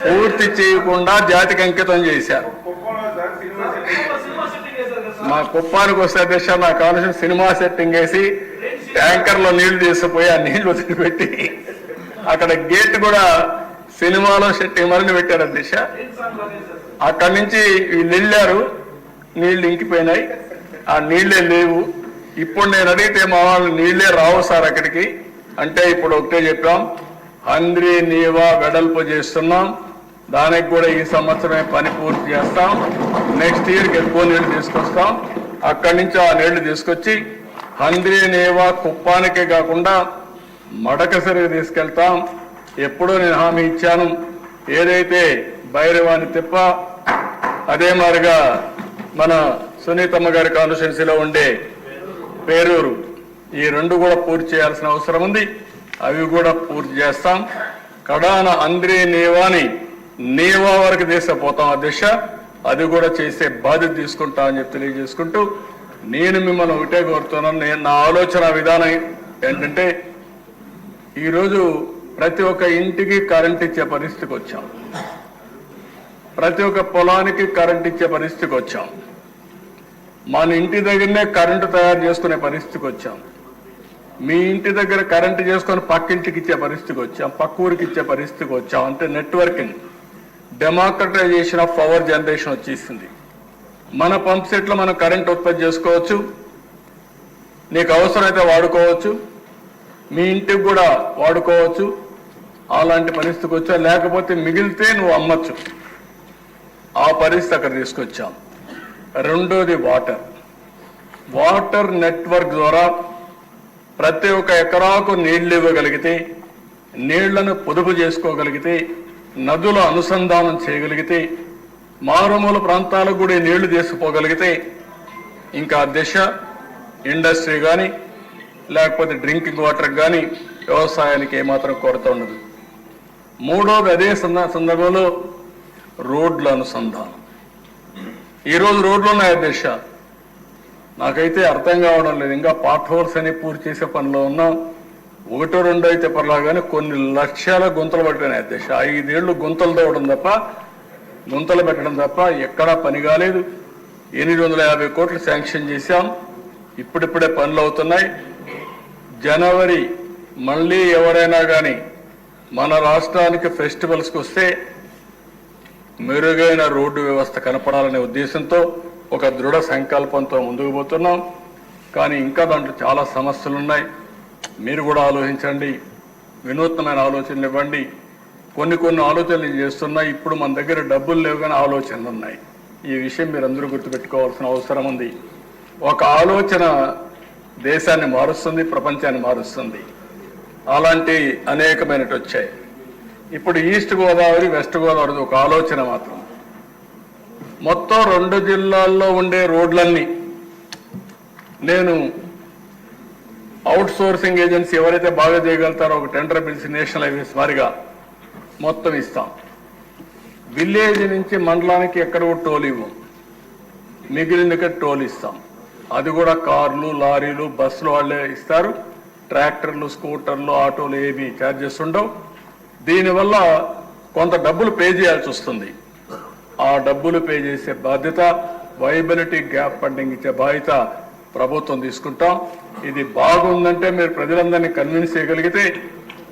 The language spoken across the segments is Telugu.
పూర్తి చేయకుండా జాతికి అంకితం చేశారు. మా కుప్పానికి వస్తే అధ్యక్ష నాకు కావాల్సిన సినిమా సెట్టింగ్ వేసి ట్యాంకర్లో నీళ్లు తీసుకుపోయి ఆ నీళ్లు వదిలిపెట్టి అక్కడ గేట్ కూడా సినిమాలో సెట్టింగ్ మరిని పెట్టారు అధ్యక్ష. అక్కడి నుంచి వీళ్ళు వెళ్ళారు, నీళ్లు ఇంకిపోయినాయి, ఆ నీళ్లే లేవు. ఇప్పుడు నేను అడిగితే మా వాళ్ళు నీళ్లే రావు సార్ అక్కడికి అంటే, ఇప్పుడు ఒకటే చెప్పాం, హంద్రీ నీవా వెడల్పు చేస్తున్నాం, దానికి కూడా ఈ సంవత్సరమే పని పూర్తి చేస్తాం. నెక్స్ట్ ఇయర్కి ఎక్కువ నీళ్లు తీసుకొస్తాం. అక్కడి నుంచి ఆ నీళ్లు తీసుకొచ్చి హంద్రీ నీవా కుప్పానికే కాకుండా మడకసరికి తీసుకెళ్తాం. ఎప్పుడూ నేను హామీ ఇచ్చాను. ఏదైతే భైరవాణి తిప్ప, అదే మాదిరిగా మన సునీతమ్మ గారి కాన్స్టిట్యున్సీలో ఉండే పేరూరు, ఈ రెండు కూడా పూర్తి చేయాల్సిన అవసరం ఉంది. అవి కూడా పూర్తి చేస్తాం. కడాన హంద్రీ నీవాని నీవా వరకు తీసుకుపోతాం అధ్యక్ష. అది కూడా చేసే బాధ్యత తీసుకుంటా అని చెప్పి తెలియజేసుకుంటూ, నేను మిమ్మల్ని ఒకటే కోరుతున్నాను. నా ఆలోచన విధానం ఏంటంటే, ఈరోజు ప్రతి ఒక్క ఇంటికి కరెంట్ ఇచ్చే పరిస్థితికి వచ్చాం, ప్రతి ఒక్క పొలానికి కరెంట్ ఇచ్చే పరిస్థితికి వచ్చాం, మన ఇంటి దగ్గరనే కరెంటు తయారు చేసుకునే పరిస్థితికి వచ్చాం, మీ ఇంటి దగ్గర కరెంటు చేసుకొని పక్కింటికి ఇచ్చే పరిస్థితికి వచ్చాం, పక్క ఊరికి ఇచ్చే పరిస్థితికి వచ్చాం. అంటే networking, democratisation of power generation వచ్చేసింది. మన పంప్ సెట్లో మనం కరెంట్ ఉత్పత్తి చేసుకోవచ్చు, నీకు అవసరమైతే వాడుకోవచ్చు, మీ ఇంటికి కూడా వాడుకోవచ్చు. అలాంటి పరిస్థితికి వచ్చా. లేకపోతే మిగిలితే నువ్వు అమ్మచ్చు. ఆ పరిస్థితి అక్కడ తీసుకొచ్చాం. రెండోది వాటర్ నెట్వర్క్ ద్వారా ప్రతి ఒక్క ఎకరాకు నీళ్లు ఇవ్వగలిగితే, నీళ్లను పొదుపు చేసుకోగలిగితే, నదుల అనుసంధానం చేయగలిగితే, మారుమూల ప్రాంతాలకు కూడా నీళ్లు తీసుకుపోగలిగితే, ఇంకా దిశ ఇండస్ట్రీ కానీ లేకపోతే డ్రింకింగ్ వాటర్ కానీ వ్యవసాయానికి ఏమాత్రం కొరత ఉండదు. మూడోది అదే సందర్భంలో రోడ్ల అనుసంధానం. ఈరోజు రోడ్లు ఉన్నాయి అధ్యక్ష, నాకైతే అర్థం కావడం లేదు. ఇంకా పార్ట్ హోల్స్ అని పూర్తి చేసే పనిలో ఉన్నాం. 1-2 అయితే పర్లాగానే కొన్ని లక్షల గుంతలు పట్టినాయి అధ్యక్ష. 5 ఏళ్లు గుంతలు తవ్వడం తప్ప, గుంతలు పెట్టడం తప్ప ఎక్కడా పని కాలేదు. 850 కోట్లు శాంక్షన్ చేశాం. ఇప్పుడిప్పుడే పనులు అవుతున్నాయి. జనవరి మళ్ళీ ఎవరైనా కానీ మన రాష్ట్రానికి ఫెస్టివల్స్కి వస్తే మెరుగైన రోడ్డు వ్యవస్థ కనపడాలనే ఉద్దేశంతో ఒక దృఢ సంకల్పంతో ముందుకు పోతున్నాం. కానీ ఇంకా దాంట్లో చాలా సమస్యలు ఉన్నాయి. మీరు కూడా ఆలోచించండి, వినూత్నమైన ఆలోచనలు ఇవ్వండి. కొన్ని ఆలోచనలు చేస్తున్నాయి. ఇప్పుడు మన దగ్గర డబ్బులు లేవు కానీ ఆలోచనలు ఉన్నాయి. ఈ విషయం మీరు అందరూ గుర్తుపెట్టుకోవాల్సిన అవసరం ఉంది. ఒక ఆలోచన దేశాన్ని మారుస్తుంది, ప్రపంచాన్ని మారుస్తుంది. అలాంటి అనేకమైనవి వచ్చాయి. ఇప్పుడు ఈస్ట్ గోదావరి, వెస్ట్ గోదావరి ఒక ఆలోచన మాత్రం. మొత్తం 2 జిల్లాల్లో ఉండే రోడ్లన్నీ నేను అవుట్ సోర్సింగ్ ఏజెన్సీ ఎవరైతే బాగా చేయగలుగుతారో ఒక టెండర్ పిలిచి నేషనల్ హైవేస్ వారిగా మొత్తం ఇస్తాం. విలేజ్ నుంచి మండలానికి ఎక్కడ కూడా టోల్ ఇవ్వం, మిగిలిన టోల్ ఇస్తాం. అది కూడా కార్లు, లారీలు, బస్సులు వాళ్ళే ఇస్తారు. ట్రాక్టర్లు, స్కూటర్లు, ఆటోలు ఏవి ఛార్జెస్ ఉండవు. దీనివల్ల కొంత డబ్బులు పే చేయాల్సి వస్తుంది. ఆ డబ్బులు పే చేసే బాధ్యత, వైబిలిటీ గ్యాప్ ఫండింగ్ ఇచ్చే బాధ్యత ప్రభుత్వం తీసుకుంటాం. ఇది బాగుందంటే మీరు ప్రజలందరినీ కన్విన్స్ చేయగలిగితే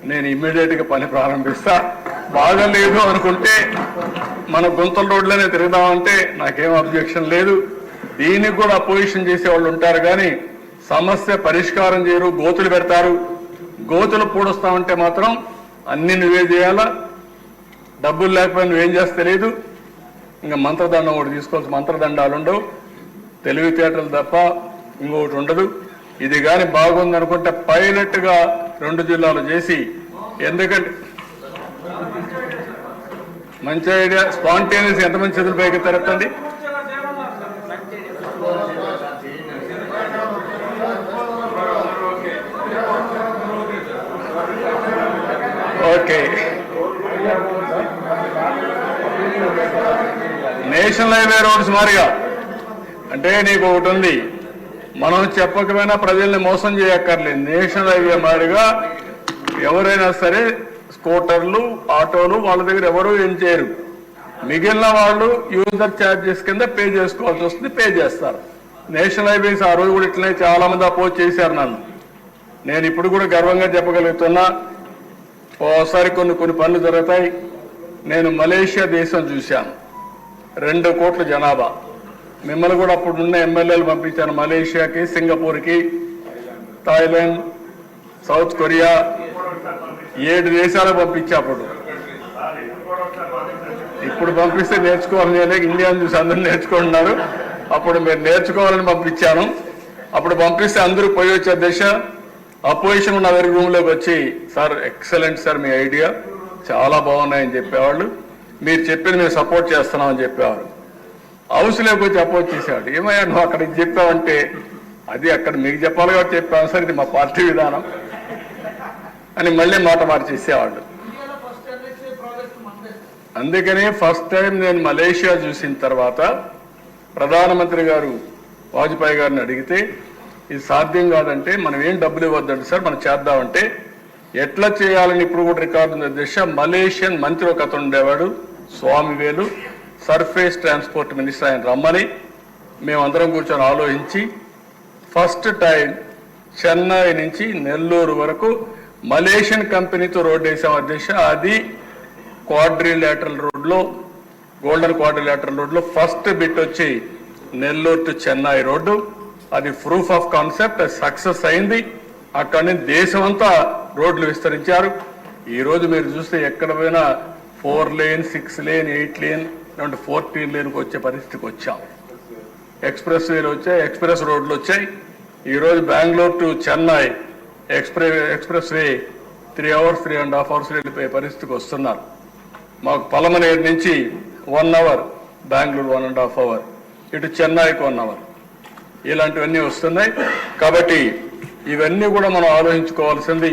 నేను ఇమ్మీడియట్గా పని ప్రారంభిస్తా. బాగలేదు అనుకుంటే మన గుంతల రోడ్లనే తిరుగుదామంటే నాకేం అబ్జెక్షన్ లేదు. దీనికి కూడా అపోజిషన్ చేసే వాళ్ళు ఉంటారు కానీ సమస్య పరిష్కారం చేయరు, గోతులు పెడతారు. గోతులు పూడుస్తామంటే మాత్రం అన్ని నువ్వే చేయాలా, డబ్బులు లేకపోయినా నువ్వేం చేస్తే లేదు. ఇంకా మంత్రదండం ఒకటి తీసుకోవచ్చు, మంత్రదండాలు ఉండవు, తెలివితేటలు తప్ప ఇంకొకటి ఉండదు. ఇది కానీ బాగుందనుకుంటే పైలట్గా 2 జిల్లాలు చేసి, ఎందుకంటే మంచి ఐడియా, స్పాంటేనియస్ ఎంతమంది చేతులు పైకి తెరపండి. ఓకే, నేషనల్ హైవే రోడ్స్ మారిగా అంటే నీకు ఒకటి ఉంది, మనం చెప్పకపోయినా ప్రజల్ని మోసం చేయక్కర్లేదు. నేషనల్ హైవే మారిగా ఎవరైనా సరే స్కూటర్లు, ఆటోలు వాళ్ళ దగ్గర ఎవరూ ఏం చేయరు. మిగిలిన వాళ్ళు యూజర్ ఛార్జెస్ కింద పే చేసుకోవాల్సి వస్తుంది, పే చేస్తారు. నేషనల్ హైవేస్ ఆ రోజు కూడా ఇట్లనే చాలా మంది అపోజ్ చేశారు నన్ను. నేను ఇప్పుడు కూడా గర్వంగా చెప్పగలుగుతున్నా, ఓసారి కొన్ని పనులు జరుగుతాయి. నేను మలేషియా దేశం చూశాను, 2 కోట్ల జనాభా. మిమ్మల్ని కూడా అప్పుడున్న ఎమ్మెల్యేలు పంపించాను మలేషియాకి, సింగపూర్కి, థాయిలాండ్, సౌత్ కొరియా, 7 దేశాలకు పంపించా. ఇప్పుడు పంపిస్తే నేర్చుకోవాలని ఇండియాను చూసి అందరూ నేర్చుకుంటున్నారు. అప్పుడు మీరు నేర్చుకోవాలని పంపించాను. అప్పుడు పంపిస్తే అందరూ పోయి వచ్చే దిశ. అపోజిషన్ ఉన్న దగ్గర రూమ్లోకి వచ్చి, సార్ ఎక్సలెంట్ సార్, మీ ఐడియా చాలా బాగున్నాయని చెప్పేవాళ్ళు. మీరు చెప్పింది మేము సపోర్ట్ చేస్తున్నామని చెప్పేవారు. హౌస్లోకి వచ్చి అపోజ్ చేసేవాడు. ఏమయ్యా నువ్వు అక్కడికి చెప్పావంటే, అది అక్కడ మీకు చెప్పాలి కాబట్టి చెప్పాను సార్, ఇది మా పార్టీ విధానం అని మళ్ళీ మాట మార్చేసేవాళ్ళు. అందుకనే ఫస్ట్ టైం నేను మలేషియా చూసిన తర్వాత ప్రధానమంత్రి గారు వాజ్పేయి గారిని అడిగితే, ఇది సాధ్యం కాదంటే మనం ఏం డబ్బులు ఇవ్వద్దండి సార్, మనం చేద్దామంటే ఎట్లా చేయాలని ఇప్పుడు కూడా రికార్డు ఉన్న దిశ. మలేషియన్ మంత్రి ఒక అతను ఉండేవాడు, స్వామివేలు, సర్ఫేస్ ట్రాన్స్పోర్ట్ మినిస్టర్, ఆయన రమ్మని మేమందరం కూర్చొని ఆలోచించి ఫస్ట్ టైం చెన్నై నుంచి నెల్లూరు వరకు మలేషియన్ కంపెనీతో రోడ్డు వేసాం అధ్యక్ష. అది క్వాడ్రిలేటరల్ రోడ్లో, గోల్డెన్ క్వాడ్రిలేటరల్ రోడ్లో ఫస్ట్ బిట్ వచ్చి నెల్లూరు టు చెన్నై రోడ్డు. అది ప్రూఫ్ ఆఫ్ కాన్సెప్ట్, అది సక్సెస్ అయింది. అక్కడి నుంచి దేశం అంతా రోడ్లు విస్తరించారు. ఈరోజు మీరు చూస్తే ఎక్కడ పోయినా 4 లేన్, 6 లేన్, 8 లేన్, 14 లేన్కి వచ్చే పరిస్థితికి వచ్చాం. ఎక్స్ప్రెస్ వేలు వచ్చాయి, ఎక్స్ప్రెస్ రోడ్లు వచ్చాయి. ఈరోజు Bengaluru to Chennai express way 3 hours, 3.5 hours వెళ్ళిపోయే పరిస్థితికి వస్తున్నారు. మాకు పలమనేరు నుంచి 1 hour, బెంగళూరు 1.5 hour, ఇటు చెన్నైకి 1 hour, ఇలాంటివన్నీ వస్తున్నాయి. కాబట్టి ఇవన్నీ కూడా మనం ఆలోచించుకోవాల్సింది.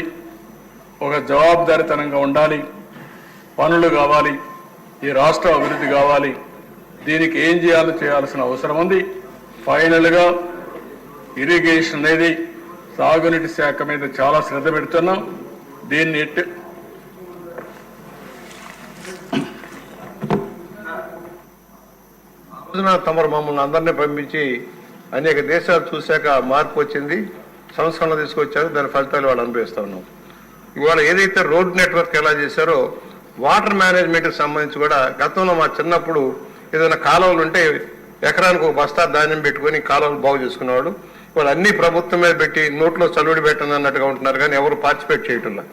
ఒక జవాబుదారీతనంగా ఉండాలి, పనులు కావాలి, ఈ రాష్ట్ర అభివృద్ధి కావాలి. దీనికి ఏం చేయాలో చేయాల్సిన అవసరం ఉంది. ఫైనల్గా ఇరిగేషన్ అనేది సాగునీటి శాఖ మీద చాలా శ్రద్ధ పెడుతున్నాం. దీన్ని తమరు మమ్మల్ని అందరినీ పంపించి అనేక దేశాలు చూశాక మార్పు వచ్చింది, సంస్కరణ తీసుకొచ్చారు. దాని ఫలితాలు వాళ్ళు అనుభవిస్తూ ఉన్నాం. ఇవాళ ఏదైతే రోడ్ నెట్వర్క్ ఎలా చేశారో, వాటర్ మేనేజ్మెంట్కి సంబంధించి కూడా గతంలో మా చిన్నప్పుడు ఏదైనా కాలువలు ఉంటే ఎకరానికి 1 బస్తా ధాన్యం పెట్టుకొని కాలువలు బాగు చేసుకునేవాడు. ఇవాళ అన్ని ప్రభుత్వం మీద పెట్టి నోట్లో చలువడి పెట్టండి అన్నట్టుగా ఉంటున్నారు, కానీ ఎవరు పార్టిసిపేట్ చేయటంలా.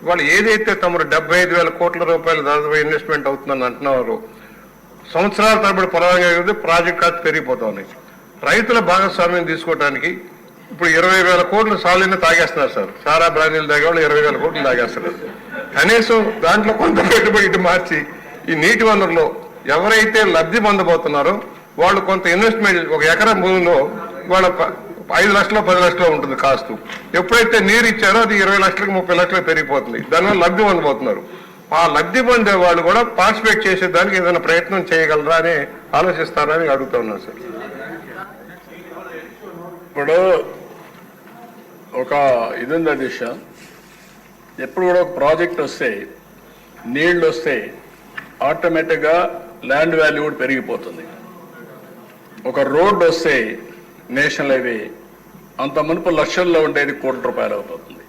ఇవాళ ఏదైతే తమరు 75,000 కోట్ల రూపాయలు దాదాపు ఇన్వెస్ట్మెంట్ అవుతుందని అంటున్నారు, సంవత్సరాల తరబడి పొరపాటు ప్రాజెక్ట్ ఖర్చు పెరిగిపోతా ఉన్నాయి. రైతుల భాగస్వామ్యం తీసుకోవడానికి ఇప్పుడు 20,000 కోట్లు సాలీని తాగేస్తున్నారు సార్. సారా బ్రాండీలు తాగేవాళ్ళు 20,000 కోట్లు తాగేస్తున్నారు. కనీసం దాంట్లో కొంత పెట్టుబడి ఇటు మార్చి ఈ నీటి వనరులో ఎవరైతే లబ్ధి పొందబోతున్నారో వాళ్ళు కొంత ఇన్వెస్ట్మెంట్, 1 ఎకరం భూమిలో వాళ్ళ 5 లక్షలు 10 లక్షలు ఉంటుంది కాస్ట్. ఎప్పుడైతే నీరు ఇచ్చారో అది 20 లక్షలకు 30 లక్షలకు పెరిగిపోతుంది. దానివల్ల లబ్ధి పొందబోతున్నారు. ఆ లబ్ధి పొందే వాళ్ళు కూడా పార్టిసిపేట్ చేసేదానికి ఏదైనా ప్రయత్నం చేయగలరా అని ఆలోచిస్తారని అడుగుతా ఉన్నాను సార్. ఇప్పుడు ఒక ఇది ఉంది దిశ, ఎప్పుడు కూడా ఒక ప్రాజెక్ట్ వస్తే, నీళ్లు వస్తే ఆటోమేటిక్గా ల్యాండ్ వాల్యూ కూడా పెరిగిపోతుంది. ఒక రోడ్డు వస్తే నేషనల్ హైవే అంత మునుపు లక్షల్లో ఉండేది ₹1,00,00,000 అవుతుంది.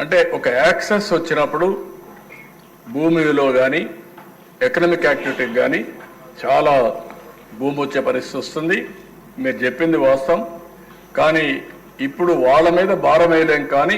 అంటే ఒక యాక్సెస్ వచ్చినప్పుడు భూమి విలువ కానీ ఎకనామిక్ యాక్టివిటీకి కానీ చాలా భూమి వచ్చే పరిస్థితి వస్తుంది. మీరు చెప్పింది వాస్తవం. కానీ ఇప్పుడు వాళ్ళ మీద భారం వేయలేం, కానీ